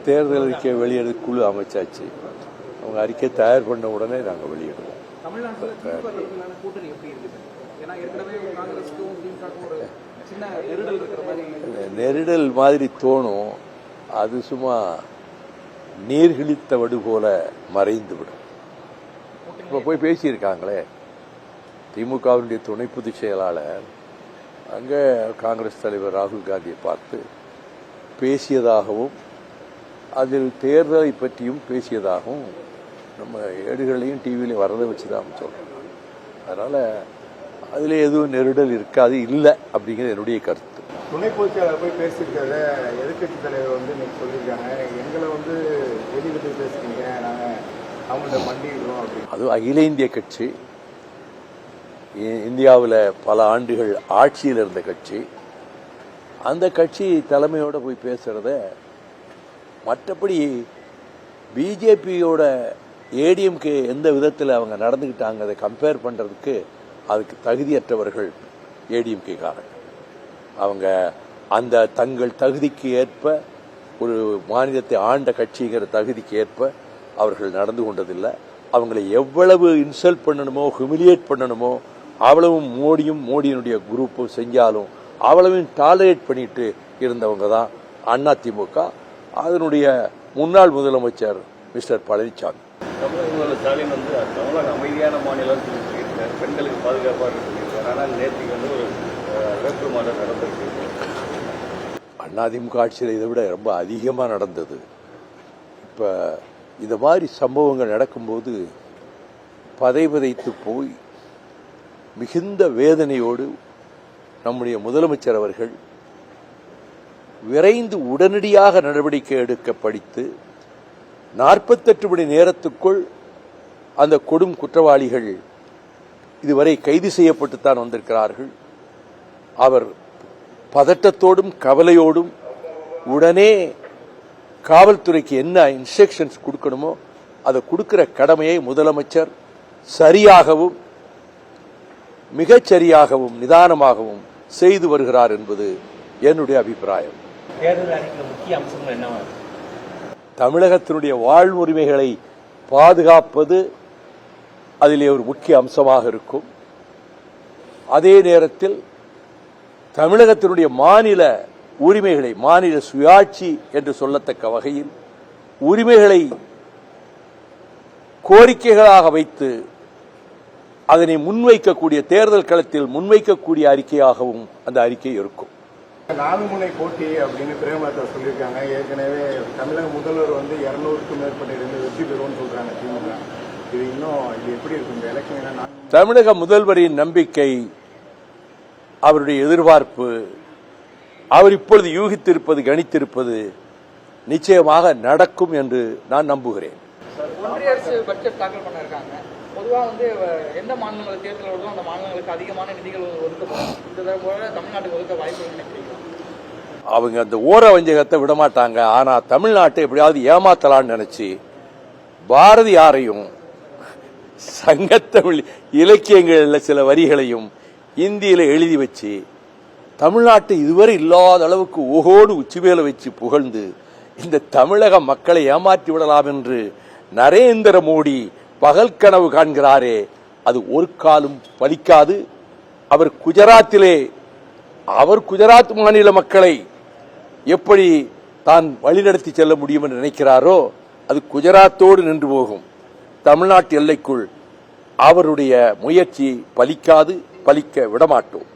தேர்தல் அறிக்கை வெளியிட குழு அமைச்சாச்சு. அவங்க அறிக்கை தயார் பண்ண உடனே நாங்கள் வெளியிடுவோம். நெருடல் மாதிரி தோணும். அது சும்மா நீர்கிழித்த வடு போல மறைந்து விடும். இப்ப போய் பேசியிருக்காங்களே திமுகவினுடைய துணை பொதுச் செயலாளர் அங்கே காங்கிரஸ் தலைவர் ராகுல் காந்தியை பார்த்து பேசியதாகவும் அதில் தேர்தலை பற்றியும் பேசியதாகவும் நம்ம ஏடுகளையும் டிவிலையும் வரதை வச்சு தான் சொல்கிறோம். அதனால் அதில் எதுவும் நெருடல் இருக்காது, இல்லை அப்படிங்கிறது என்னுடைய கருத்து. துணை பொதுச் செயலாளர் போய் பேசியிருக்கிறத எதிர்கட்சி தலைவர் இன்னைக்கு சொல்லியிருக்காங்க. எங்களை வெளியிட்டு பேசுறீங்க, நாங்கள் அவங்கள்ட்ட மண்டிடுவோம் அப்படின்னு. அதுவும் அகில இந்திய கட்சி, இந்தியாவில் பல ஆண்டுகள் ஆட்சியில் இருந்த கட்சி. அந்த கட்சி தலைமையோட போய் பேசுறத, மற்றபடி பிஜேபியோட ஏடிஎம்கே எந்த விதத்தில் அவங்க நடந்துக்கிட்டாங்க அதை கம்பேர் பண்ணுறதுக்கு அதுக்கு தகுதியற்றவர்கள் ஏடிஎம்கே காரங்க. அவங்க அந்த தங்கள் தகுதிக்கு ஏற்ப ஒரு மாநிலத்தை ஆண்ட கட்சிங்கிற தகுதிக்கு ஏற்ப அவர்கள் நடந்து கொண்டதில்லை. அவங்களை எவ்வளவு இன்சல்ட் பண்ணணுமோ, ஹியூமிலியேட் பண்ணணுமோ அவ்வளவும் மோடியினுடைய குரூப்பும் செஞ்சாலும் அவ்வளவும் டாலரேட் பண்ணிட்டு இருந்தவங்க தான் அதிமுக. அதனுடைய முன்னாள் முதலமைச்சர் மிஸ்டர் பழனிசாமி. ஸ்டாலின் தமிழக அமைதியான மாநிலம் சொல்லியிருக்காரு, பெண்களுக்கு பாதுகாப்பாக சொல்லியிருக்காரு. ஆனால் நேற்றுக்கு ஒரு வேட்பு மாதம் நடந்திருக்கு. அதிமுக ஆட்சியில் இதை விட ரொம்ப அதிகமாக நடந்தது. இப்போ இந்த மாதிரி சம்பவங்கள் நடக்கும்போது பதைத்து போய் மிகுந்த வேதனையோடு நம்முடைய முதலமைச்சர் அவர்கள் விரைந்து உடனடியாக நடவடிக்கை எடுக்க படித்து 48 மணி நேரத்துக்குள் அந்த கொடும் குற்றவாளிகள் இதுவரை கைது செய்யப்பட்டுத்தான் வந்திருக்கிறார்கள். அவர் பதட்டத்தோடும் கவலையோடும் உடனே காவல்துறைக்கு என்ன இன்ஸ்ட்ரக்ஷன்ஸ் கொடுக்கணுமோ அதை கொடுக்கிற கடமையை முதலமைச்சர் சரியாகவும் மிகச்சரியாகவும் நிதானமாகவும் செய்து வருகிறார் என்பது என்னுடைய அபிப்பிராயம். முக்கிய அம்சங்கள் என்ன? தமிழகத்தினுடைய வாழ்வுரிமைகளை பாதுகாப்பது அதிலே ஒரு முக்கிய அம்சமாக இருக்கும். அதே நேரத்தில் தமிழகத்தினுடைய மாநில உரிமைகளை, மாநில சுயாட்சி என்று சொல்லத்தக்க வகையில் உரிமைகளை கோரிக்கைகளாக வைத்து அதனை முன்வைக்கக்கூடிய, தேர்தல் களத்தில் முன்வைக்கக்கூடிய அறிக்கையாகவும் அந்த அறிக்கை இருக்கும். 4 முனை போட்டி அப்படின்னு பிரேமலதா சொல்லியிருக்காங்க. ஏற்கனவே தமிழக முதல்வர் 200க்கும் மேற்பட்ட இடங்களில் வெற்றி பெறுவோம்னு சொல்றாங்க திமுக. இது எப்படி இருக்கும் இந்த எலெக்ஷன்? தமிழக முதல்வரின் நம்பிக்கை, அவருடைய எதிர்பார்ப்பு, அவர் இப்பொழுது யூகித்திருப்பது, கணித்திருப்பது நிச்சயமாக நடக்கும் என்று நான் நம்புகிறேன். ஒன்றிய அரசு பட்ஜெட் தாக்கல் பண்ணிருக்காங்க. பொதுவாக எந்த மாநிலங்கள் தேர்தல் வருதோ அந்த மாநிலங்களுக்கு அதிகமான நிதிகள் ஒதுக்கப்படும். இந்த தடவை தமிழ்நாட்டுக்கு ஒதுக்க வாய்ப்பு நினைக்கிறீங்க? அவங்க அந்த ஓர வஞ்சகத்தை விடமாட்டாங்க. ஆனா தமிழ்நாட்டை எப்படியாவது ஏமாத்தலான்னு நினைச்சு பாரதியாரையும் சங்கத்தமிழ் இலக்கியங்களில் சில வரிகளையும் இந்தியில எழுதி வச்சு தமிழ்நாட்டை இதுவரை இல்லாத அளவுக்கு ஓகோடு உச்சிவேல வச்சு புகழ்ந்து இந்த தமிழக மக்களை ஏமாற்றி விடலாம் என்று நரேந்திர மோடி பகல் கனவு காண்கிறாரே, அது ஒரு காலம் பலிக்காது. அவர் குஜராத் மாநில மக்களை எப்படி தான் வழிநடத்தி செல்ல முடியும் என்று நினைக்கிறாரோ அது குஜராத்தோடு நின்று போகும். தமிழ்நாட்டு எல்லைக்குள் அவருடைய முயற்சி பலிக்காது, பலிக்க விடமாட்டோம்.